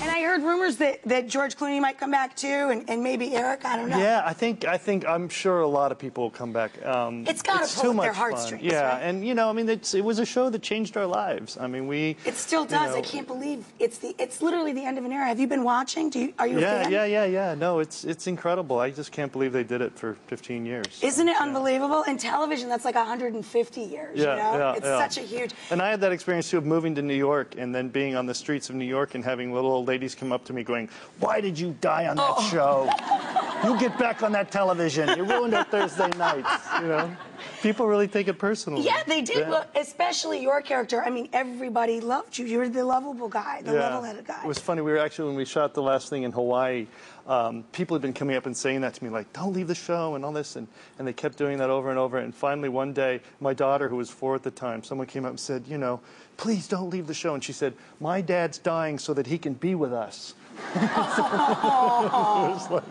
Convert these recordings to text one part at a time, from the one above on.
And I heard rumors that George Clooney might come back too, and maybe Eric. I don't know. Yeah, I'm sure a lot of people will come back. It's got to pull at their heartstrings. Yeah, right? and you know, I mean, it was a show that changed our lives. I mean, It still does. I can't believe it's literally the end of an era. Have you been watching? Are you a fan? Yeah. No, it's incredible. I just can't believe they did it for 15 years. Isn't it unbelievable? In television, that's like 150 years. Yeah, it's such a huge. And I had that experience too of moving to New York and then being on the streets of New York and having little old ladies come up to me going, "Why did you die on that show? You get back on that television. You ruined our Thursday nights." You know, people really take it personally. Yeah, they did. Yeah. Well, especially your character. I mean, everybody loved you. You were the lovable guy, the level-headed guy. It was funny. We were actually, when we shot the last thing in Hawaii, people had been coming up and saying that to me, like, "Don't leave the show," and all this, and they kept doing that over and over. And finally, one day, my daughter, who was 4 at the time, someone came up and said, "You know, please don't leave the show." And she said, "My dad's dying so that he can be with us." It was like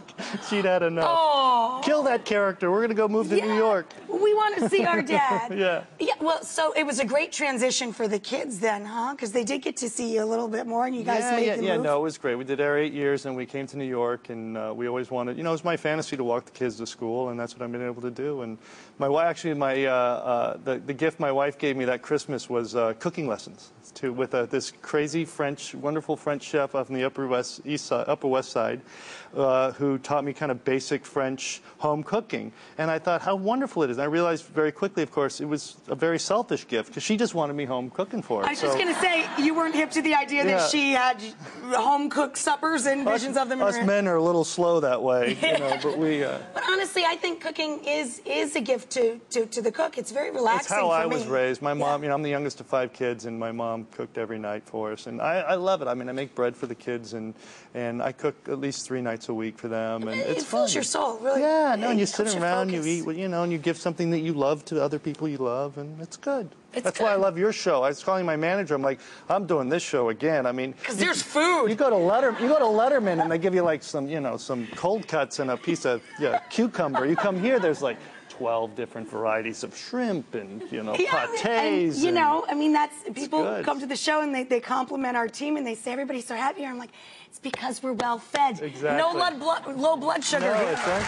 she'd had enough. Oh. Kill that character. We're going to go move to New York. We want to see our dad. Yeah. Well, so it was a great transition for the kids then, huh? Because they did get to see you a little bit more, and you guys made the move. Yeah, no, it was great. We did our 8 years, and we came to New York, and we always wanted, you know, it was my fantasy to walk the kids to school, and that's what I've been able to do. And my wife, actually, the gift my wife gave me that Christmas was cooking lessons with this crazy wonderful French chef up in the Upper West Side, who taught me kind of basic French home cooking. And I thought how wonderful it is. And I realized very quickly, of course, it was a very selfish gift because she just wanted me home cooking for her. I was just going to say, you weren't hip to the idea that she had home-cooked suppers and visions of them. Us men are a little slow that way, you know, but we... But honestly, I think cooking is a gift to the cook. It's very relaxing. It's how I was raised. My mom, you know, I'm the youngest of 5 kids, and my mom cooked every night for us. And I love it. I mean, I make bread for the kids, and I cook at least 3 nights a week for them, and it's fun. It fills your soul, really. Yeah, no, and you sit around, you eat, you know, and you give something that you love to other people you love, and it's good. That's why I love your show. I was calling my manager. I'm like, I'm doing this show again. I mean, because there's food. You go to Letterman, and they give you like some, you know, some cold cuts and a piece of cucumber. You come here, there's like 12 different varieties of shrimp and, you know, pâtés. And, you know, I mean, that's people come to the show and they compliment our team and they say everybody's so happy here. I'm like, it's because we're well fed. Exactly. No low blood sugar. No, it's right.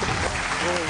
Really